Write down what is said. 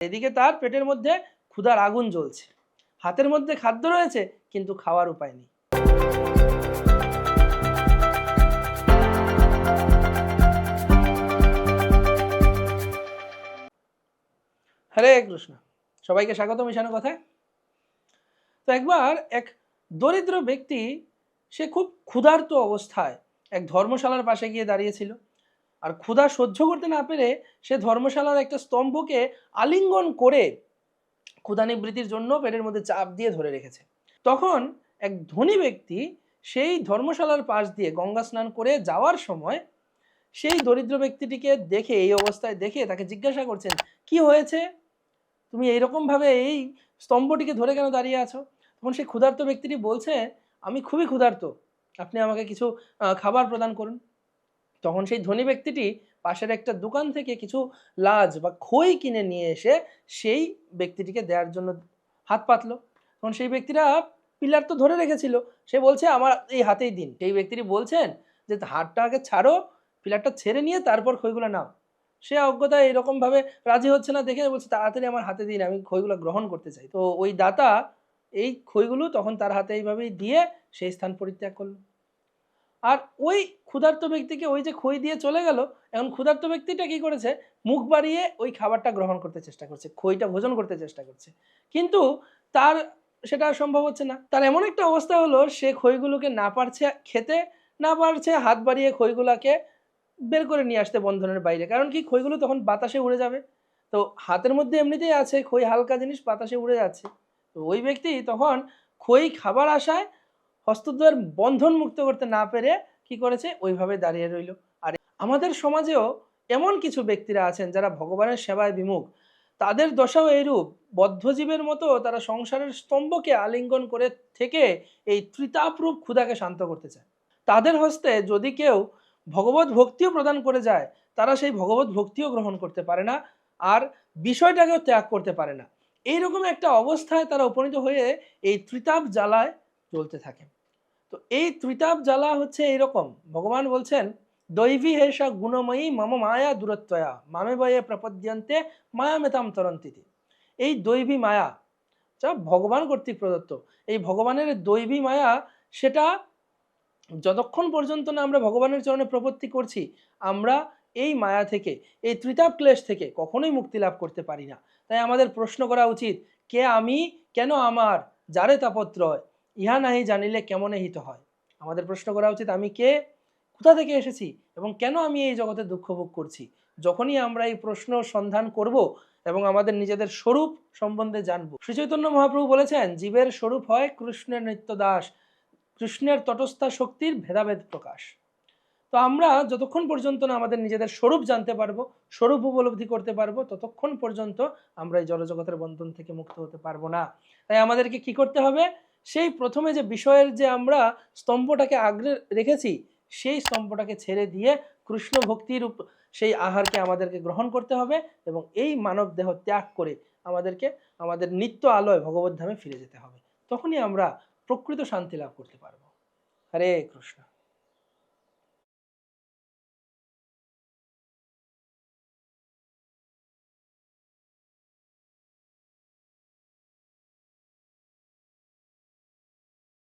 এদিকে তার পেটের মধ্যে ক্ষুধার আগুন জ্বলছে, হাতের মধ্যে খাদ্য রয়েছে কিন্তু খাওয়ার উপায় নেই। হরে কৃষ্ণ, সবাইকে স্বাগত মিশানো কথায়। তো একবার এক দরিদ্র ব্যক্তি, সে খুব ক্ষুধার্ত অবস্থায় এক ধর্মশালার পাশে গিয়ে দাঁড়িয়েছিল। আর ক্ষুধা সহ্য করতে না পেরে সে ধর্মশালার একটা স্তম্ভকে আলিঙ্গন করে ক্ষুধা নিবৃত্তির জন্য পেটের মধ্যে চাপ দিয়ে ধরে রেখেছে। তখন এক ধনী ব্যক্তি সেই ধর্মশালার পাশ দিয়ে গঙ্গা স্নান করে যাওয়ার সময় সেই দরিদ্র ব্যক্তিটিকে দেখে, এই অবস্থায় দেখে তাকে জিজ্ঞাসা করছেন, কি হয়েছে, তুমি এইরকম ভাবে এই স্তম্ভটিকে ধরে কেন দাঁড়িয়ে আছো? তখন সেই ক্ষুধার্ত ব্যক্তিটি বলছে, আমি খুবই ক্ষুধার্ত, আপনি আমাকে কিছু খাবার প্রদান করুন। তখন সেই ধনী ব্যক্তিটি পাশের একটা দোকান থেকে কিছু লাজ বা খই কিনে নিয়ে এসে সেই ব্যক্তিটিকে দেওয়ার জন্য হাত পাতলো। তখন সেই ব্যক্তিরা পিলার তো ধরে রেখেছিল, সে বলছে আমার এই হাতেই দিন। সেই ব্যক্তিটি বলছেন যে হাতটা আগে ছাড়ো, পিলারটা ছেড়ে নিয়ে তারপর খইগুলো নাও। সে অজ্ঞতায় এরকমভাবে রাজি হচ্ছে না দেখে বলছে, তাড়াতাড়ি আমার হাতে দিন, আমি খইগুলো গ্রহণ করতে চাই। তো ওই দাতা এই খইগুলো তখন তার হাতে এইভাবেই দিয়ে সেই স্থান পরিত্যাগ করলো। আর ওই ক্ষুধার্ত ব্যক্তিকে ওই যে খই দিয়ে চলে গেল, এখন ক্ষুধার্ত ব্যক্তিটা কি করেছে, মুখ বাড়িয়ে ওই খাবারটা গ্রহণ করতে চেষ্টা করছে, খইটা ভোজন করতে চেষ্টা করছে, কিন্তু তার সেটা সম্ভব হচ্ছে না। তার এমন একটা অবস্থা হলো, সে খইগুলোকে না পারছে খেতে, না পারছে হাত বাড়িয়ে খইগুলোকে বের করে নিয়ে আসতে বন্ধনের বাইরে। কারণ কি, খইগুলো তখন বাতাসে উড়ে যাবে। তো হাতের মধ্যে এমনিতেই আছে খই, হালকা জিনিস, বাতাসে উড়ে যাচ্ছে। তো ওই ব্যক্তি তখন খই খাবার আশায় হস্তদ্বয়ের বন্ধন মুক্ত করতে না পেরে কি করেছে, ওইভাবে দাঁড়িয়ে রইল। আর আমাদের সমাজেও এমন কিছু ব্যক্তিরা আছেন যারা ভগবানের সেবায় বিমুখ, তাদের দশাও এইরূপ। বদ্ধজীবের মতো তারা সংসারের স্তম্ভকে আলিঙ্গন করে থেকে এই ত্রিতাপরূপ ক্ষুধাকে শান্ত করতে চায়। তাদের হস্তে যদি কেউ ভগবত ভক্তিও প্রদান করে যায়, তারা সেই ভগবত ভক্তিও গ্রহণ করতে পারে না, আর বিষয়টাকেও ত্যাগ করতে পারে না। এইরকম একটা অবস্থায় তারা উপনীত হয়ে এই ত্রিতাপ জ্বালায় জ্বলতে থাকে। তো এই ত্রিতাপ জ্বালা হচ্ছে এইরকম, ভগবান বলছেন, দৈবী হেষা গুণময়ী মম মায়া দূরত্বয়া মামে বয়ে প্রপদ্যন্তে মায়া মেতাম তরন্তিতে। এই দৈবী মায়া যা ভগবান কর্তৃক প্রদত্ত, এই ভগবানের দৈবী মায়া, সেটা যতক্ষণ পর্যন্ত না আমরা ভগবানের চরণে প্রপত্তি করছি, আমরা এই মায়া থেকে, এই ত্রিতাপ ক্লেশ থেকে কখনোই মুক্তি লাভ করতে পারি না। তাই আমাদের প্রশ্ন করা উচিত, কে আমি, কেন আমার, যারে তাপত্রয়, ইহা নাহি জানিলে কেমনে হিত হয়। আমাদের প্রশ্ন করা উচিত, আমি কে, কোথা থেকে এসেছি এবং কেন আমি এই জগতে দুঃখ ভোগ করছি। যখনই আমরা এই প্রশ্ন সন্ধান করব এবং আমাদের নিজেদের স্বরূপ সম্বন্ধে জানবো। শ্রী চৈতন্য মহাপ্রভু বলেছেন, জীবের স্বরূপ হয় কৃষ্ণের নিত্য দাস, কৃষ্ণের তটস্থা শক্তির ভেদাভেদ প্রকাশ। তো আমরা যতক্ষণ পর্যন্ত না আমাদের নিজেদের স্বরূপ জানতে পারবো, স্বরূপ উপলব্ধি করতে পারবো, ততক্ষণ পর্যন্ত আমরা এই জড়জগতের বন্ধন থেকে মুক্ত হতে পারবো না। তাই আমাদেরকে কি করতে হবে, সেই প্রথমে যে বিষয়ের যে আমরা স্তম্ভটাকে আগলে রেখেছি, সেই স্তম্ভটাকে ছেড়ে দিয়ে কৃষ্ণ ভক্তির সেই আহারকে আমাদেরকে গ্রহণ করতে হবে এবং এই মানব দেহ ত্যাগ করে আমাদেরকে আমাদের নিত্য আলোয় ভগবত ধামে ফিরে যেতে হবে। তখনই আমরা প্রকৃত শান্তি লাভ করতে পারবো। হরে কৃষ্ণ।